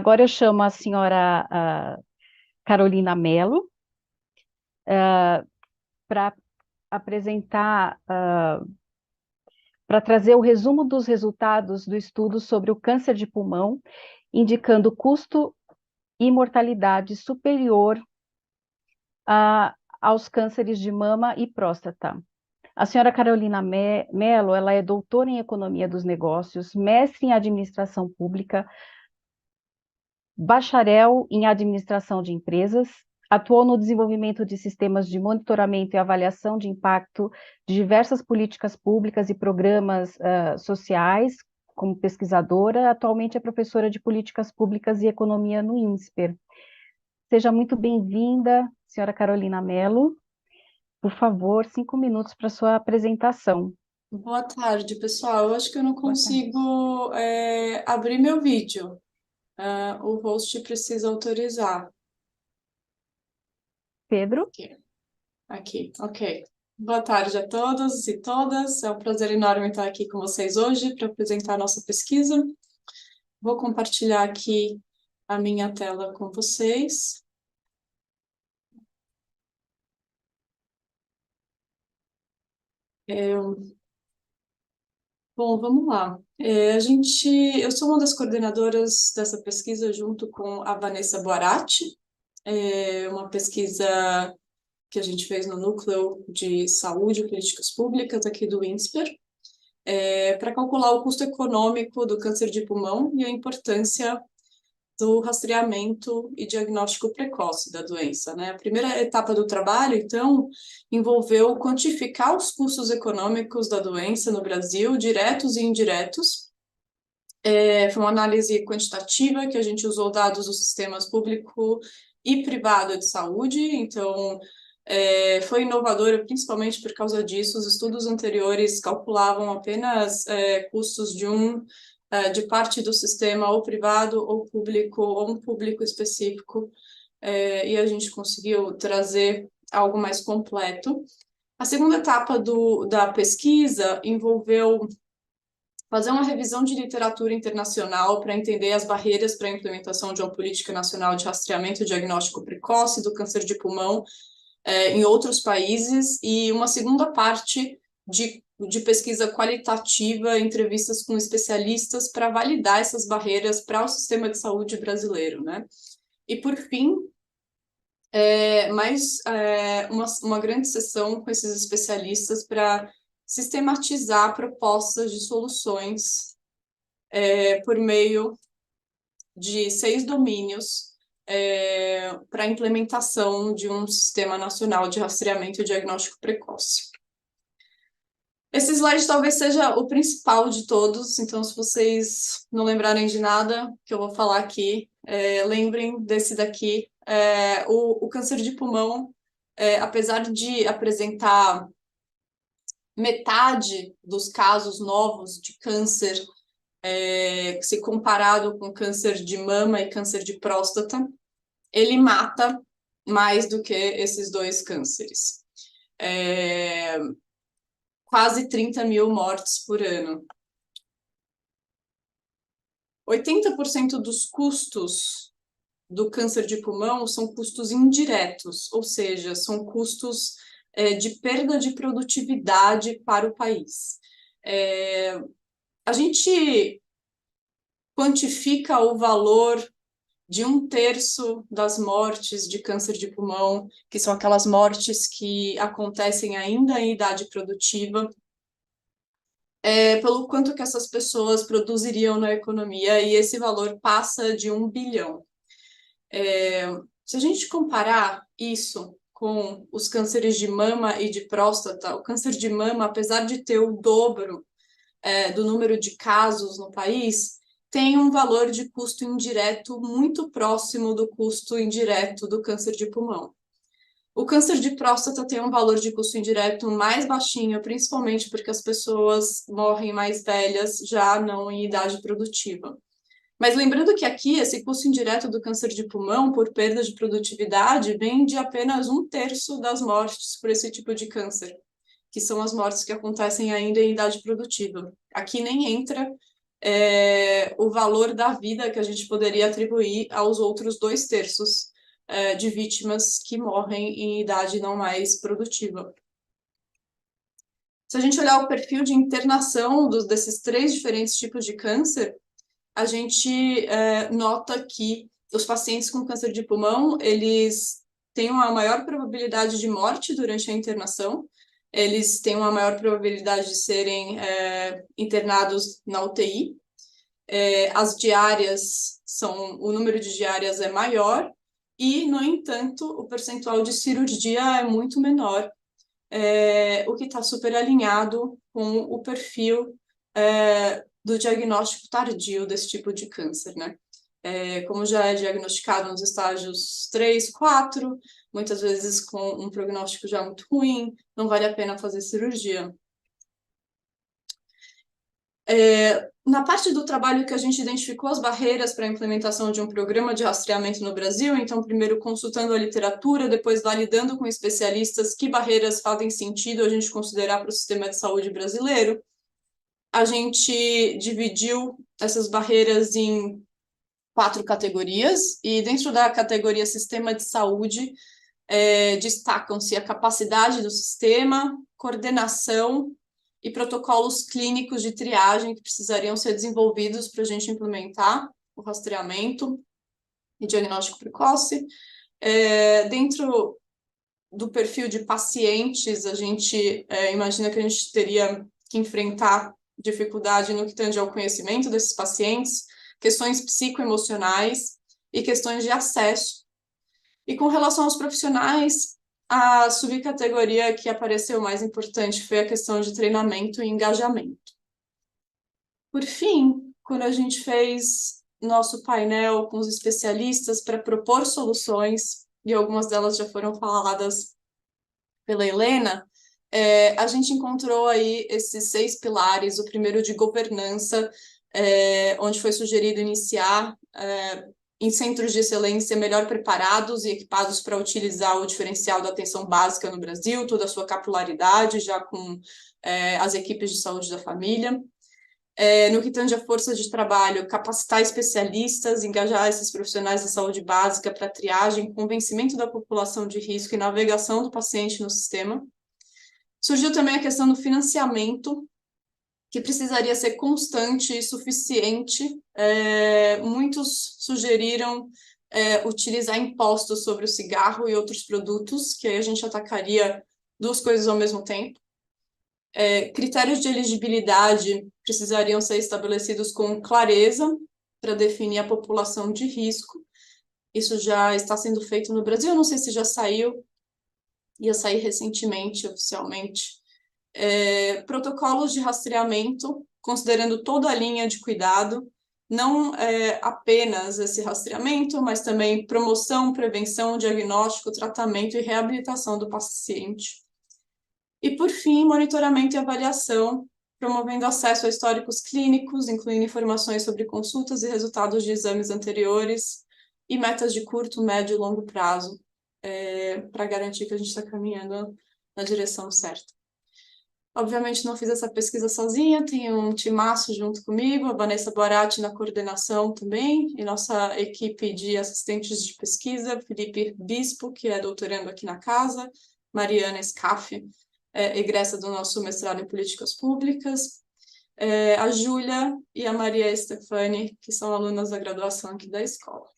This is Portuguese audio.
Agora eu chamo a senhora Carolina Mello para apresentar, para trazer o resumo dos resultados do estudo sobre o câncer de pulmão, indicando custo e mortalidade superior aos cânceres de mama e próstata. A senhora Carolina Mello, ela é doutora em Economia dos Negócios, mestre em Administração Pública, bacharel em Administração de Empresas, atuou no desenvolvimento de sistemas de monitoramento e avaliação de impacto de diversas políticas públicas e programas sociais, como pesquisadora. Atualmente é professora de Políticas Públicas e Economia no INSPER. Seja muito bem-vinda, senhora Carolina Mello. Por favor, 5 minutos para sua apresentação. Boa tarde, pessoal. Eu acho que eu não consigo abrir meu vídeo. O host precisa autorizar. Pedro? Aqui, ok. Boa tarde a todos e todas. É um prazer enorme estar aqui com vocês hoje para apresentar a nossa pesquisa. Vou compartilhar aqui a minha tela com vocês. Bom, vamos lá. Eu sou uma das coordenadoras dessa pesquisa junto com a Vanessa Boarati. É uma pesquisa que a gente fez no Núcleo de Saúde e Políticas Públicas aqui do INSPER, para calcular o custo econômico do câncer de pulmão e a importância do rastreamento e diagnóstico precoce da doença, né? A primeira etapa do trabalho, então, envolveu quantificar os custos econômicos da doença no Brasil, diretos e indiretos. Foi uma análise quantitativa que a gente usou dados dos sistemas público e privado de saúde, então foi inovadora principalmente por causa disso. Os estudos anteriores calculavam apenas custos de parte do sistema, ou privado, ou público, ou um público específico, e a gente conseguiu trazer algo mais completo. A segunda etapa da pesquisa envolveu fazer uma revisão de literatura internacional para entender as barreiras para a implementação de uma política nacional de rastreamento e diagnóstico precoce do câncer de pulmão em outros países, e uma segunda parte de pesquisa qualitativa, entrevistas com especialistas para validar essas barreiras para o sistema de saúde brasileiro, né? E, por fim, uma grande sessão com esses especialistas para sistematizar propostas de soluções por meio de 6 domínios para a implementação de um sistema nacional de rastreamento e diagnóstico precoce. Esse slide talvez seja o principal de todos, então se vocês não lembrarem de nada que eu vou falar aqui, lembrem desse daqui. O câncer de pulmão, apesar de apresentar metade dos casos novos de câncer, se comparado com câncer de mama e câncer de próstata, ele mata mais do que esses dois cânceres. Quase 30 mil mortes por ano. 80% dos custos do câncer de pulmão são custos indiretos, ou seja, são custos de perda de produtividade para o país. A gente quantifica o valor de 1/3 das mortes de câncer de pulmão, que são aquelas mortes que acontecem ainda em idade produtiva, pelo quanto que essas pessoas produziriam na economia, e esse valor passa de 1 bilhão. Se a gente comparar isso com os cânceres de mama e de próstata, o câncer de mama, apesar de ter o dobro do número de casos no país, tem um valor de custo indireto muito próximo do custo indireto do câncer de pulmão. O câncer de próstata tem um valor de custo indireto mais baixinho, principalmente porque as pessoas morrem mais velhas, já não em idade produtiva. Mas lembrando que aqui, esse custo indireto do câncer de pulmão, por perda de produtividade, vem de apenas 1/3 das mortes por esse tipo de câncer, que são as mortes que acontecem ainda em idade produtiva. Aqui nem entra o valor da vida que a gente poderia atribuir aos outros 2/3 de vítimas que morrem em idade não mais produtiva. Se a gente olhar o perfil de internação desses 3 diferentes tipos de câncer, a gente nota que os pacientes com câncer de pulmão, eles têm uma maior probabilidade de morte durante a internação, eles têm uma maior probabilidade de serem internados na UTI, as diárias o número de diárias é maior, e, no entanto, o percentual de cirurgia é muito menor, o que está super alinhado com o perfil do diagnóstico tardio desse tipo de câncer, né? Como já é diagnosticado nos estágios 3, 4, muitas vezes com um prognóstico já muito ruim, não vale a pena fazer cirurgia. Na parte do trabalho que a gente identificou as barreiras para a implementação de um programa de rastreamento no Brasil, então primeiro consultando a literatura, depois validando com especialistas que barreiras fazem sentido a gente considerar para o sistema de saúde brasileiro, a gente dividiu essas barreiras em 4 categorias, e dentro da categoria sistema de saúde, destacam-se a capacidade do sistema, coordenação e protocolos clínicos de triagem que precisariam ser desenvolvidos para a gente implementar o rastreamento e diagnóstico precoce. Dentro do perfil de pacientes, a gente imagina que a gente teria que enfrentar dificuldade no que tange ao conhecimento desses pacientes, questões psicoemocionais e questões de acesso. E com relação aos profissionais, a subcategoria que apareceu mais importante foi a questão de treinamento e engajamento. Por fim, quando a gente fez nosso painel com os especialistas para propor soluções, e algumas delas já foram faladas pela Helena, a gente encontrou aí esses 6 pilares, o primeiro de governança, onde foi sugerido iniciar em centros de excelência melhor preparados e equipados para utilizar o diferencial da atenção básica no Brasil, toda a sua capilaridade, já com as equipes de saúde da família. No que tange a força de trabalho, capacitar especialistas, engajar esses profissionais da saúde básica para triagem, convencimento da população de risco e navegação do paciente no sistema. Surgiu também a questão do financiamento, que precisaria ser constante e suficiente. Muitos sugeriram utilizar impostos sobre o cigarro e outros produtos, que aí a gente atacaria 2 coisas ao mesmo tempo. Critérios de elegibilidade precisariam ser estabelecidos com clareza para definir a população de risco. Isso já está sendo feito no Brasil, não sei se já saiu, ia sair recentemente, oficialmente. Protocolos de rastreamento, considerando toda a linha de cuidado, não apenas esse rastreamento, mas também promoção, prevenção, diagnóstico, tratamento e reabilitação do paciente. E, por fim, monitoramento e avaliação, promovendo acesso a históricos clínicos, incluindo informações sobre consultas e resultados de exames anteriores, e metas de curto, médio e longo prazo, para garantir que a gente está caminhando na direção certa. Obviamente não fiz essa pesquisa sozinha, tenho um timaço junto comigo, a Vanessa Boarati na coordenação também, e nossa equipe de assistentes de pesquisa, Felipe Bispo, que é doutorando aqui na casa, Mariana Scaff, egressa do nosso mestrado em Políticas Públicas, a Júlia e a Maria Stefani, que são alunas da graduação aqui da escola.